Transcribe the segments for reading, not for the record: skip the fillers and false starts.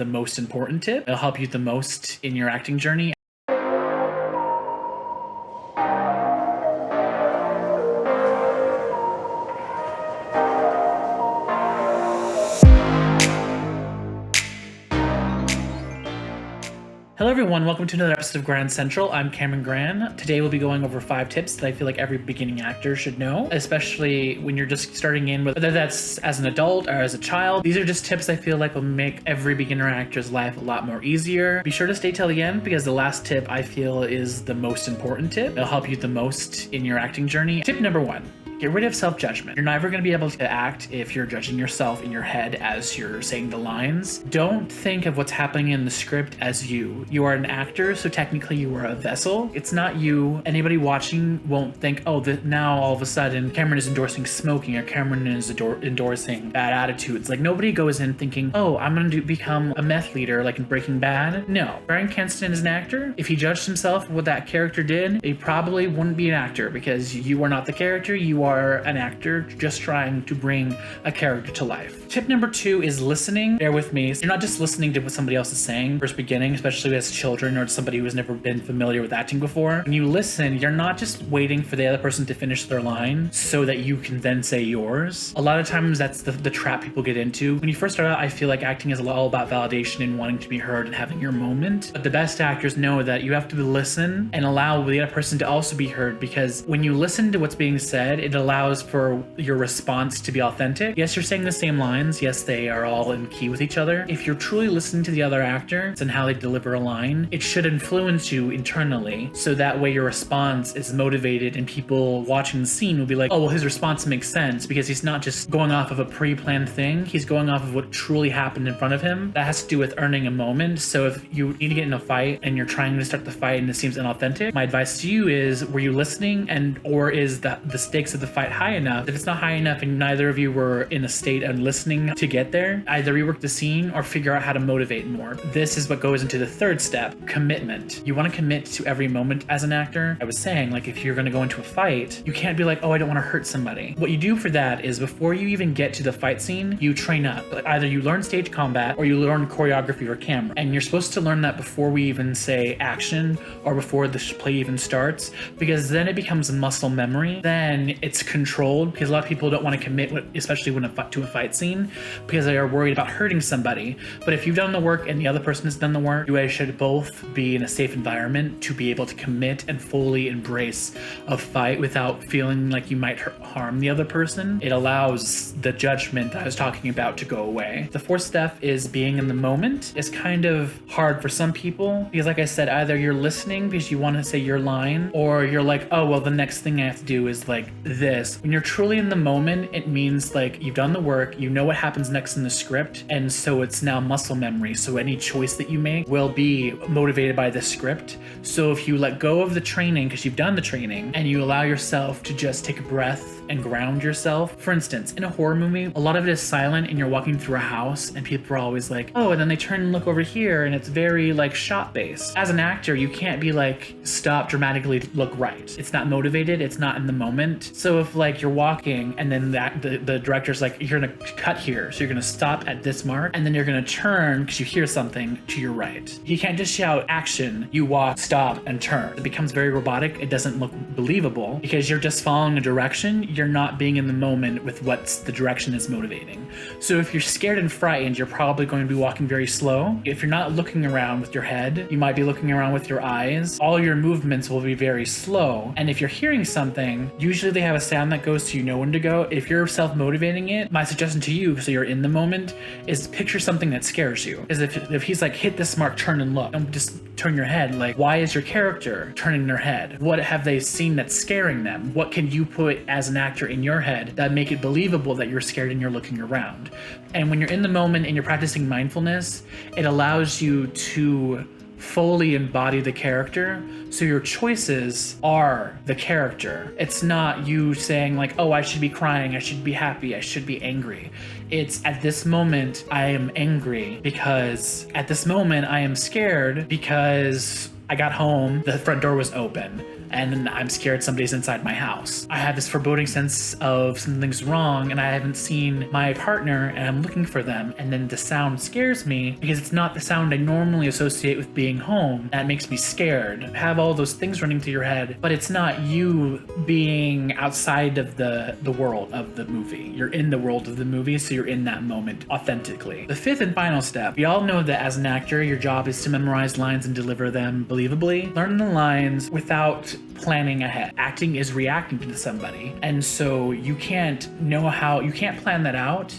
the most important tip. It'll help you the most in your acting journey. Hello everyone, welcome to another episode of Gran Central. I'm Gran. Today we'll be going over 5 tips that I feel like every beginning actor should know, especially when you're just starting in, whether that's as an adult or as a child. These are just tips I feel like will make every beginner actor's life a lot more easier. Be sure to stay till the end because the last tip I feel is the most important tip. It'll help you the most in your acting journey. Tip number 1. Get rid of self-judgment. You're never going to be able to act if you're judging yourself in your head as you're saying the lines. Don't think of what's happening in the script as you. You are an actor, so technically you are a vessel. It's not you. Anybody watching won't think, oh, now all of a sudden Camron is endorsing smoking or Camron is endorsing bad attitudes. Like, nobody goes in thinking, oh, I'm going to become a meth leader like in Breaking Bad. No. Bryan Cranston is an actor. If he judged himself for what that character did, he probably wouldn't be an actor because you are not the character. You are an actor just trying to bring a character to life. Tip number 2 is listening. Bear with me. You're not just listening to what somebody else is saying first beginning, especially as children or somebody who's never been familiar with acting before. When you listen, you're not just waiting for the other person to finish their line so that you can then say yours. A lot of times that's the trap people get into. When you first start out, I feel like acting is all about validation and wanting to be heard and having your moment. But the best actors know that you have to listen and allow the other person to also be heard, because when you listen to what's being said, it allows for your response to be authentic. Yes, you're saying the same lines. Yes, they are all in key with each other. If you're truly listening to the other actor and how they deliver a line, it should influence you internally, so that way your response is motivated and people watching the scene will be like, oh, well, his response makes sense because he's not just going off of a pre-planned thing. He's going off of what truly happened in front of him. That has to do with earning a moment. So if you need to get in a fight and you're trying to start the fight and it seems inauthentic, my advice to you is, were you listening, or is the stakes of the fight high enough? If it's not high enough and neither of you were in a state of listening to get there, either rework the scene or figure out how to motivate more. This is what goes into the 3rd step, commitment. You want to commit to every moment as an actor. I was saying, like, if you're going to go into a fight, you can't be like, oh, I don't want to hurt somebody. What you do for that is, before you even get to the fight scene, you train up. Like, either you learn stage combat or you learn choreography or camera. And you're supposed to learn that before we even say action or before the play even starts, because then it becomes a muscle memory. Then it's controlled, because a lot of people don't want to commit, especially when to a fight scene, because they are worried about hurting somebody. But if you've done the work and the other person has done the work, you guys should both be in a safe environment to be able to commit and fully embrace a fight without feeling like you might harm the other person. It allows the judgment that I was talking about to go away. The 4th step is being in the moment. It's kind of hard for some people because, like I said, either you're listening because you want to say your line, or you're like, oh, well, the next thing I have to do is like this. When you're truly in the moment, it means like you've done the work, you know what happens next in the script, and so it's now muscle memory. So any choice that you make will be motivated by the script. So if you let go of the training because you've done the training and you allow yourself to just take a breath and ground yourself. For instance, in a horror movie, a lot of it is silent and you're walking through a house and people are always like, oh, and then they turn and look over here and it's very like shot based. As an actor, you can't be like, stop, dramatically look right. It's not motivated, it's not in the moment. So if like you're walking and then the director's like, you're gonna cut here, so you're gonna stop at this mark and then you're gonna turn because you hear something to your right. You can't just shout action, you walk, stop, and turn. It becomes very robotic. It doesn't look believable because you're just following a direction. You're not being in the moment with what's the direction is motivating. So if you're scared and frightened, you're probably going to be walking very slow. If you're not looking around with your head, you might be looking around with your eyes. All your movements will be very slow. And if you're hearing something, usually they have a sound that goes so you know when to go. If you're self-motivating it, my suggestion to you, so you're in the moment, is picture something that scares you. Because if he's like, hit this mark, turn and look, don't just turn your head. Like, why is your character turning their head? What have they seen that's scaring them? What can you put as an actor in your head that make it believable that you're scared and you're looking around? And when you're in the moment and you're practicing mindfulness, it allows you to fully embody the character, so your choices are the character. It's not you saying like, oh, I should be crying, I should be happy, I should be angry. It's at this moment I am angry because at this moment I am scared because I got home, the front door was open. and I'm scared somebody's inside my house. I have this foreboding sense of something's wrong and I haven't seen my partner and I'm looking for them, and then the sound scares me because it's not the sound I normally associate with being home. That makes me scared. Have all those things running through your head, but it's not you being outside of the world of the movie. You're in the world of the movie, so you're in that moment authentically. The fifth and final step, we all know that as an actor, your job is to memorize lines and deliver them believably. Learn the lines without planning ahead. Acting is reacting to somebody, and so you can't plan that out.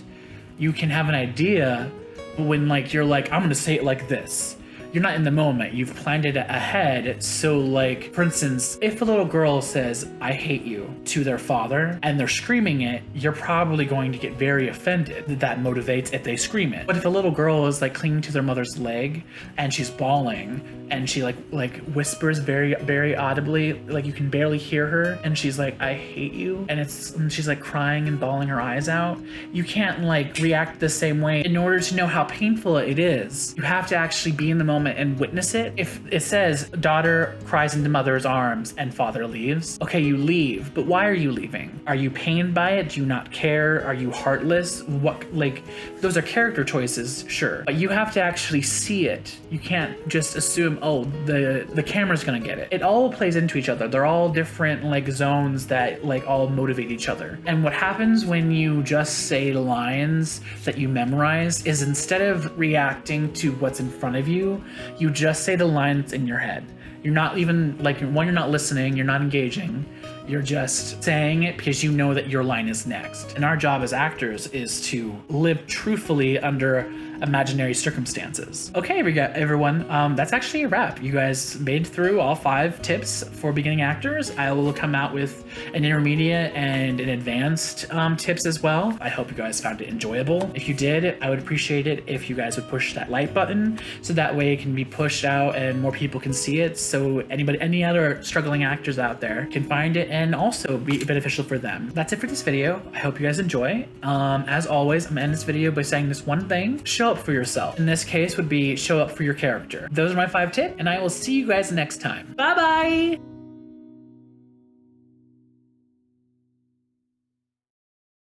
You can have an idea, but when like you're like, I'm gonna say it like this, you're not in the moment. You've planned it ahead. So like, for instance, if a little girl says, I hate you to their father and they're screaming it, you're probably going to get very offended. That motivates if they scream it. But if a little girl is like clinging to their mother's leg and she's bawling and she like whispers very, very audibly, like you can barely hear her, and she's like, I hate you, and she's like crying and bawling her eyes out, you can't like react the same way. In order to know how painful it is, you have to actually be in the moment and witness it. If it says daughter cries into mother's arms and father leaves, okay, you leave, but why are you leaving? Are you pained by it? Do you not care? Are you heartless? What, like, those are character choices, sure, but you have to actually see it. You can't just assume, oh, the camera's gonna get it. It all plays into each other. They're all different like zones that like all motivate each other. And what happens when you just say lines that you memorize is, instead of reacting to what's in front of you, you just say the lines in your head. You're not even like, one, you're not listening, you're not engaging, you're just saying it because you know that your line is next. And our job as actors is to live truthfully under imaginary circumstances. Okay, everyone, that's actually a wrap. You guys made through all 5 tips for beginning actors. I will come out with an intermediate and an advanced tips as well. I hope you guys found it enjoyable. If you did, I would appreciate it if you guys would push that like button, so that way it can be pushed out and more people can see it, so any other struggling actors out there can find it and also be beneficial for them. That's it for this video. I hope you guys enjoy. As always, I'm gonna end this video by saying this one thing: show up for yourself. In this case would be show up for your character. Those are my 5 tips, and I will see you guys next time. Bye bye.